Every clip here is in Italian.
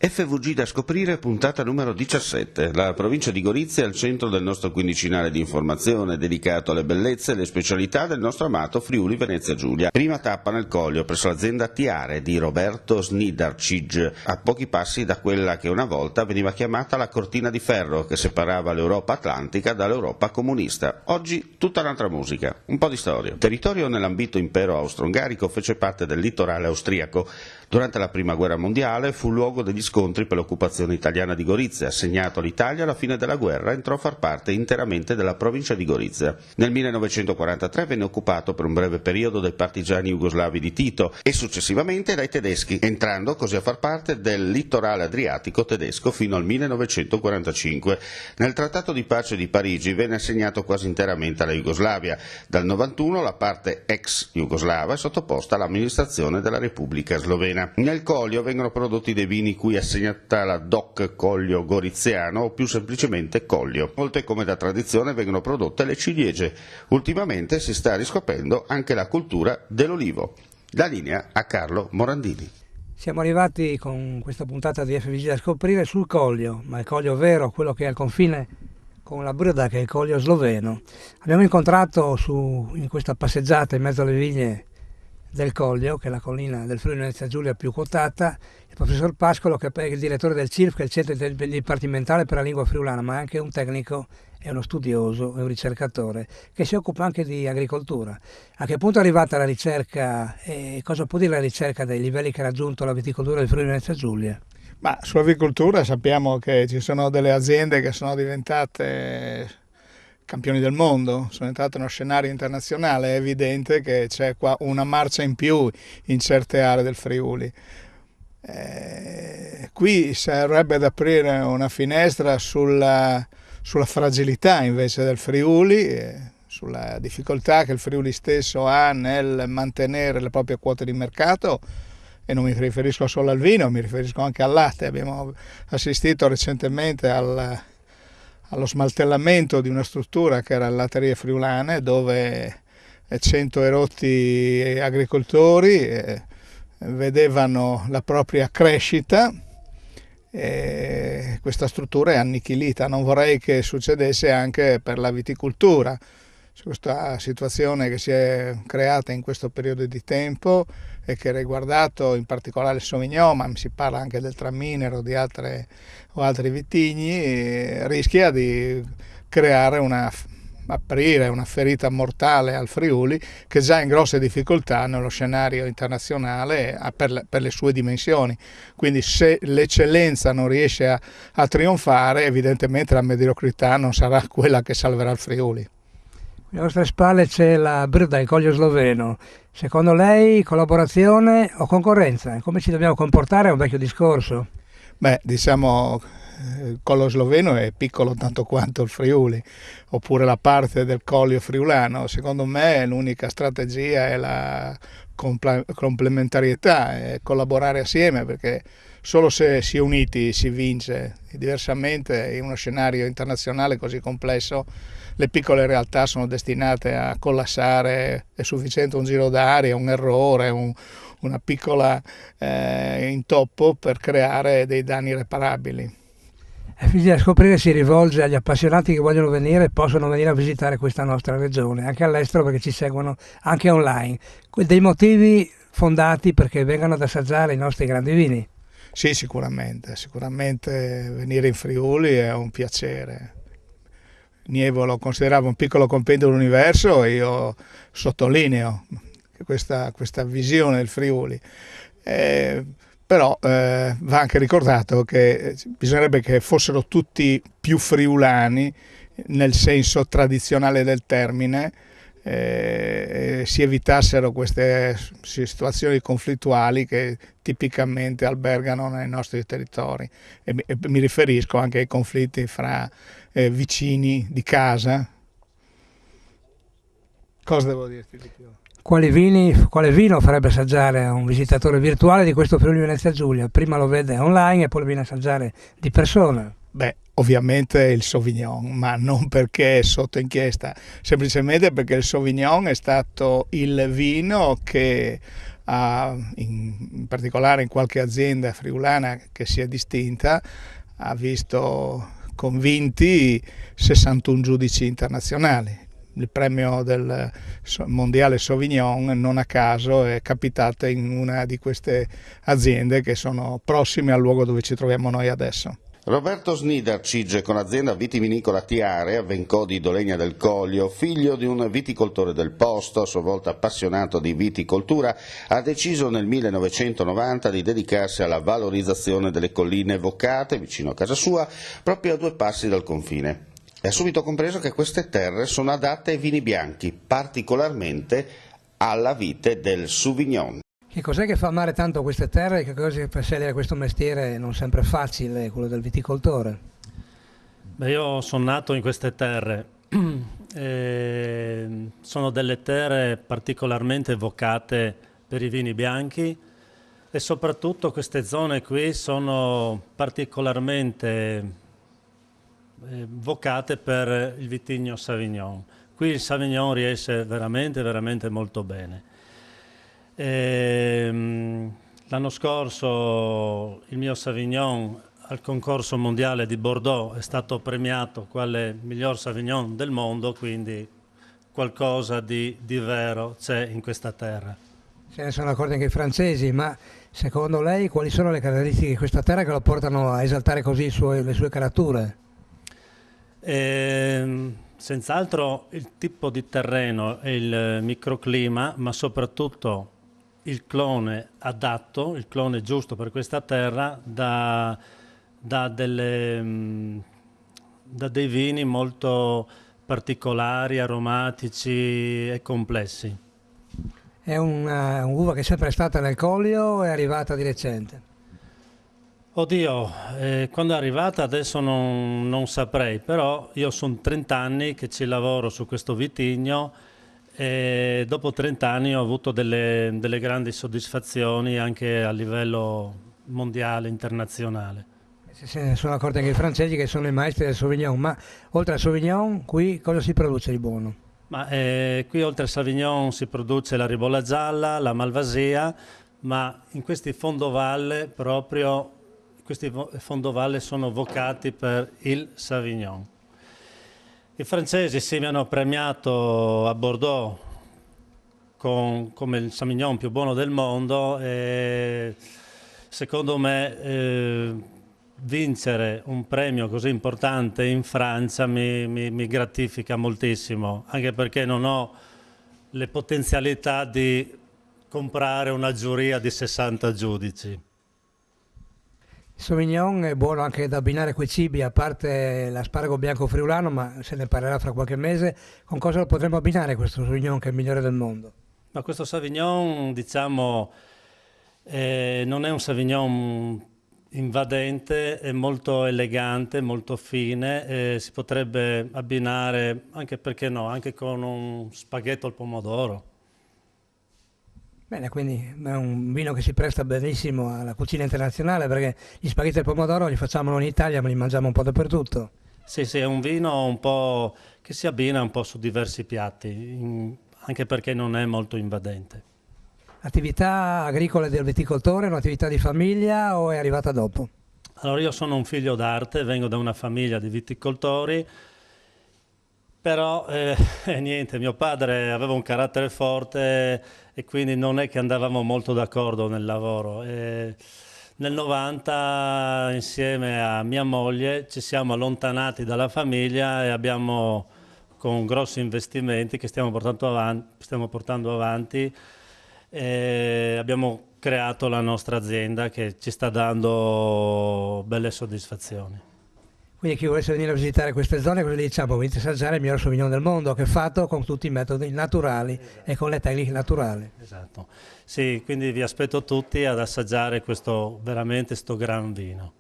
FVG da scoprire, puntata numero 17. La provincia di Gorizia è al centro del nostro quindicinale di informazione dedicato alle bellezze e alle specialità del nostro amato Friuli Venezia Giulia. Prima tappa nel Collio presso l'azienda Tiare di Roberto Snidarcic, a pochi passi da quella che una volta veniva chiamata la cortina di ferro che separava l'Europa atlantica dall'Europa comunista. Oggi tutta un'altra musica, un po' di storia. Il territorio nell'ambito impero austro-ungarico fece parte del litorale austriaco. Durante la Prima Guerra Mondiale fu luogo degli scontri per l'occupazione italiana di Gorizia. Assegnato all'Italia alla fine della guerra, entrò a far parte interamente della provincia di Gorizia. Nel 1943 venne occupato per un breve periodo dai partigiani jugoslavi di Tito e successivamente dai tedeschi, entrando così a far parte del litorale adriatico tedesco fino al 1945. Nel Trattato di pace di Parigi venne assegnato quasi interamente alla Jugoslavia. Dal 91 la parte ex jugoslava è sottoposta all'amministrazione della Repubblica Slovena. Nel Collio vengono prodotti dei vini cui è assegnata la DOC Collio Goriziano o più semplicemente Collio. Molte come da tradizione vengono prodotte le ciliegie. Ultimamente si sta riscoprendo anche la cultura dell'olivo. La linea a Carlo Morandini. Siamo arrivati con questa puntata di FVG da scoprire sul Collio, ma il Collio vero, quello che è al confine con la Brda, che è il Collio sloveno. Abbiamo incontrato in questa passeggiata in mezzo alle vigne del Collio, che è la collina del Friuli Venezia Giulia più quotata, il professor Pascolo, che è il direttore del CIRF, che è il Centro Dipartimentale per la Lingua Friulana, ma è anche un tecnico, è uno studioso, è un ricercatore, che si occupa anche di agricoltura. A che punto è arrivata la ricerca e cosa può dire la ricerca dei livelli che ha raggiunto la viticoltura del Friuli Venezia Giulia? Ma sull'agricoltura sappiamo che ci sono delle aziende che sono diventate campioni del mondo, sono entrate nello scenario internazionale. È evidente che c'è qua una marcia in più in certe aree del Friuli. Qui serve ad aprire una finestra sulla fragilità invece del Friuli, sulla difficoltà che il Friuli stesso ha nel mantenere le proprie quote di mercato. E non mi riferisco solo al vino, mi riferisco anche al latte. Abbiamo assistito recentemente allo smaltellamento di una struttura che era le latterie friulane, dove 100 erotti agricoltori vedevano la propria crescita e questa struttura è annichilita. Non vorrei che succedesse anche per la viticoltura. Questa situazione che si è creata in questo periodo di tempo e che ha riguardato in particolare il Sauvignon, ma si parla anche del Tramminero o altri vitigni, rischia di aprire una ferita mortale al Friuli, che già è in grosse difficoltà nello scenario internazionale per le sue dimensioni. Quindi se l'eccellenza non riesce a trionfare, evidentemente la mediocrità non sarà quella che salverà il Friuli. Alle nostre spalle c'è la Brda, il Collio sloveno. Secondo lei collaborazione o concorrenza? Come ci dobbiamo comportare? È un vecchio discorso. Beh, diciamo, il Collio sloveno è piccolo tanto quanto il Friuli, oppure la parte del Collio friulano. Secondo me l'unica strategia è la complementarietà, è collaborare assieme, perché solo se si è uniti si vince. Diversamente, in uno scenario internazionale così complesso, le piccole realtà sono destinate a collassare. È sufficiente un giro d'aria, un errore, una piccola intoppo per creare dei danni irreparabili. FVG da scoprire si rivolge agli appassionati che vogliono venire e possono venire a visitare questa nostra regione, anche all'estero, perché ci seguono anche online. Dei motivi fondati perché vengano ad assaggiare i nostri grandi vini. Sì, sicuramente venire in Friuli è un piacere. Nievo lo consideravo un piccolo compendio dell'universo e io sottolineo questa visione del Friuli. Però va anche ricordato che bisognerebbe che fossero tutti più friulani nel senso tradizionale del termine, si evitassero queste situazioni conflittuali che tipicamente albergano nei nostri territori, e mi riferisco anche ai conflitti fra vicini di casa. Cosa devo dirti di più? Quale vino farebbe assaggiare a un visitatore virtuale di questo Friuli Venezia Giulia? Prima lo vede online e poi lo viene a assaggiare di persona. Beh, ovviamente il Sauvignon, ma non perché è sotto inchiesta, semplicemente perché il Sauvignon è stato il vino che in particolare in qualche azienda friulana che si è distinta, ha visto convinti 61 giudici internazionali. Il premio del mondiale Sauvignon non a caso è capitato in una di queste aziende che sono prossime al luogo dove ci troviamo noi adesso. Roberto Snidar Cigge, con l'azienda vitivinicola Tiare a Vencò di Dolegna del Coglio, figlio di un viticoltore del posto, a sua volta appassionato di viticoltura, ha deciso nel 1990 di dedicarsi alla valorizzazione delle colline vocate, vicino a casa sua, proprio a 2 passi dal confine. E ha subito compreso che queste terre sono adatte ai vini bianchi, particolarmente alla vite del Sauvignon. Che cos'è che fa amare tanto queste terre e che cosa che fa scegliere questo mestiere non sempre facile, quello del viticoltore? Beh, io sono nato in queste terre, sono delle terre particolarmente vocate per i vini bianchi e soprattutto queste zone qui sono particolarmente vocate per il vitigno Sauvignon. Qui il Sauvignon riesce veramente molto bene. L'anno scorso il mio Sauvignon al concorso mondiale di Bordeaux è stato premiato quale miglior Sauvignon del mondo, quindi qualcosa di vero c'è in questa terra. Se ne sono accorti anche i francesi, ma secondo lei quali sono le caratteristiche di questa terra che lo portano a esaltare così le sue carature? Senz'altro il tipo di terreno e il microclima, ma soprattutto il clone adatto, il clone giusto per questa terra, da dei vini molto particolari, aromatici e complessi. È un'uva che è sempre stata nel Collio o è arrivata di recente? Oddio, quando è arrivata adesso non saprei, però io sono 30 anni che ci lavoro su questo vitigno e dopo 30 anni ho avuto delle grandi soddisfazioni anche a livello mondiale, internazionale. Se ne sono accorti anche i francesi che sono i maestri del Sauvignon, ma oltre al Sauvignon qui cosa si produce di buono? Ma qui oltre al Sauvignon si produce la ribolla gialla, la malvasia, ma in questi fondovalle proprio, questi fondovalle sono vocati per il Sauvignon. I francesi sì, mi hanno premiato a Bordeaux come il Sauvignon più buono del mondo e secondo me vincere un premio così importante in Francia mi gratifica moltissimo, anche perché non ho le potenzialità di comprare una giuria di 60 giudici. Il Sauvignon è buono anche da abbinare quei cibi, a parte l'asparago bianco friulano, ma se ne parlerà fra qualche mese. Con cosa lo potremmo abbinare questo Sauvignon che è il migliore del mondo? Ma questo Sauvignon, diciamo, non è un Sauvignon invadente, è molto elegante, molto fine, si potrebbe abbinare, anche perché no, anche con un spaghetto al pomodoro. Bene, quindi è un vino che si presta benissimo alla cucina internazionale perché gli spaghetti al pomodoro li facciamo noi in Italia ma li mangiamo un po' dappertutto. Sì, è un vino un po' che si abbina un po' su diversi piatti, anche perché non è molto invadente. L'attività agricola del viticoltore è un'attività di famiglia o è arrivata dopo? Allora io sono un figlio d'arte, vengo da una famiglia di viticoltori, però niente, mio padre aveva un carattere forte e quindi non è che andavamo molto d'accordo nel lavoro. Nel 90 insieme a mia moglie ci siamo allontanati dalla famiglia e abbiamo, con grossi investimenti che stiamo portando avanti, abbiamo creato la nostra azienda che ci sta dando belle soddisfazioni. Quindi chi volesse venire a visitare queste zone, cosa gli diciamo? Venite a assaggiare il miglior Sauvignon del mondo, che è fatto con tutti i metodi naturali e con le tecniche naturali. Esatto. Sì, quindi vi aspetto tutti ad assaggiare questo gran vino.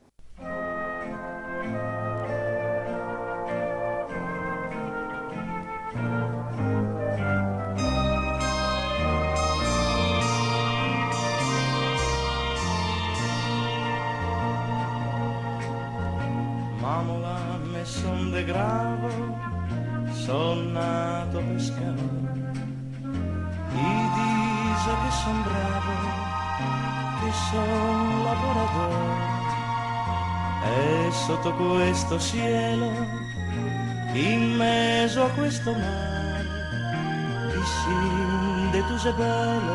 Mamola me son de gravo, son nato pescador, i dis cose che son bravo, che son lavoratore, e sotto questo cielo, in mezzo a questo mare, chi de tu sei bello,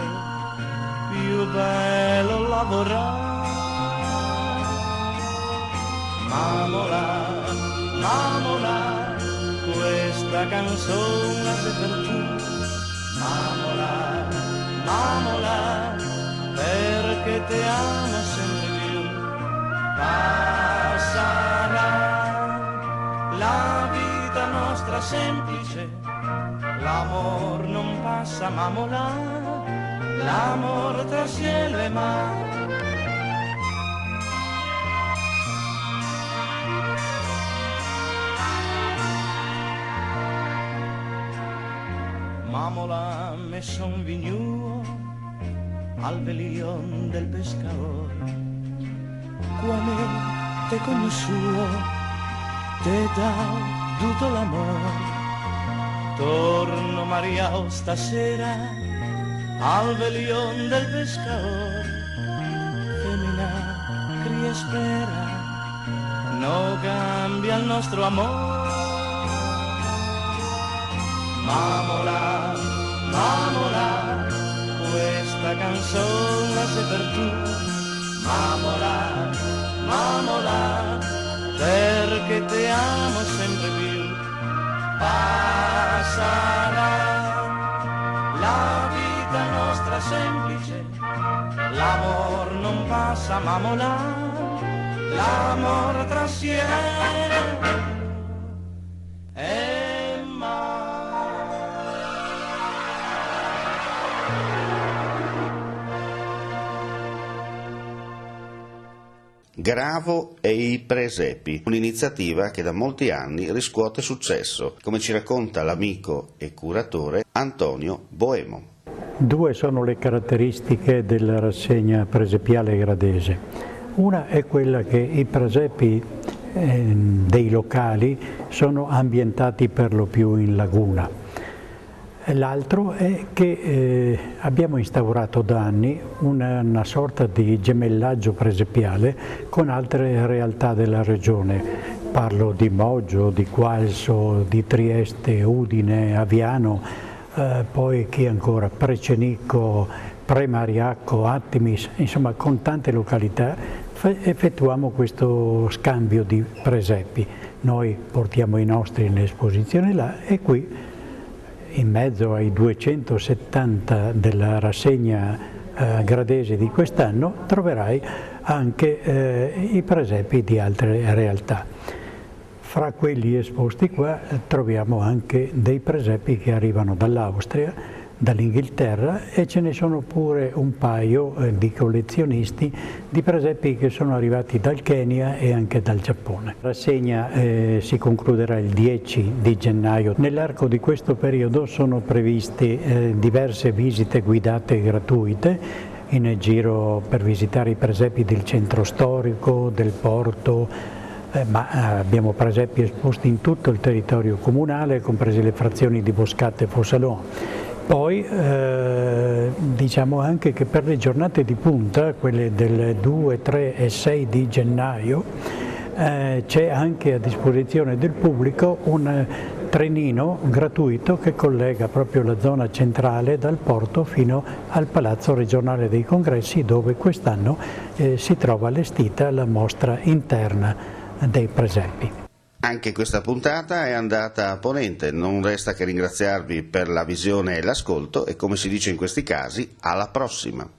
più bello lavorare. Mamola, mamola, questa canzone è per tu. Mamola, mamola, perché te amo sempre più. Passerà la vita nostra semplice, l'amor non passa, mamola, l'amor tra cielo e mare. Mamola me son vignuo al velion del pescador, quale te conosciuo, te dà tutto l'amore. Torno Mariao stasera al velion del pescador, femmina cria spera, no cambia il nostro amore. Mamola, mamola, questa canzone è per tu. Mamola, mamola, perché te amo sempre più. Passerà la vita nostra semplice, l'amor non passa, mamola, l'amor trasciende. Gravo e i presepi, un'iniziativa che da molti anni riscuote successo, come ci racconta l'amico e curatore Antonio Boemo. Due sono le caratteristiche della rassegna presepiale gradese. Una è quella che i presepi dei locali sono ambientati per lo più in laguna. L'altro è che abbiamo instaurato da anni una sorta di gemellaggio presepiale con altre realtà della regione. Parlo di Moggio, di Qualso, di Trieste, Udine, Aviano, poi chi ancora? Precenicco, Premariacco, Attimis, insomma con tante località effettuiamo questo scambio di presepi. Noi portiamo i nostri in esposizione là e qui in mezzo ai 270 della rassegna gradese di quest'anno troverai anche i presepi di altre realtà. Fra quelli esposti qua troviamo anche dei presepi che arrivano dall'Austria, dall'Inghilterra e ce ne sono pure un paio di collezionisti di presepi che sono arrivati dal Kenya e anche dal Giappone. La rassegna si concluderà il 10 di gennaio. Nell'arco di questo periodo sono previste diverse visite guidate gratuite in giro per visitare i presepi del centro storico, del porto, ma abbiamo presepi esposti in tutto il territorio comunale, comprese le frazioni di Boscate e Fossalon. Poi diciamo anche che per le giornate di punta, quelle del 2, 3 e 6 di gennaio, c'è anche a disposizione del pubblico un trenino gratuito che collega proprio la zona centrale dal porto fino al Palazzo Regionale dei Congressi, dove quest'anno si trova allestita la mostra interna dei presepi. Anche questa puntata è andata a ponente, non resta che ringraziarvi per la visione e l'ascolto e, come si dice in questi casi, alla prossima!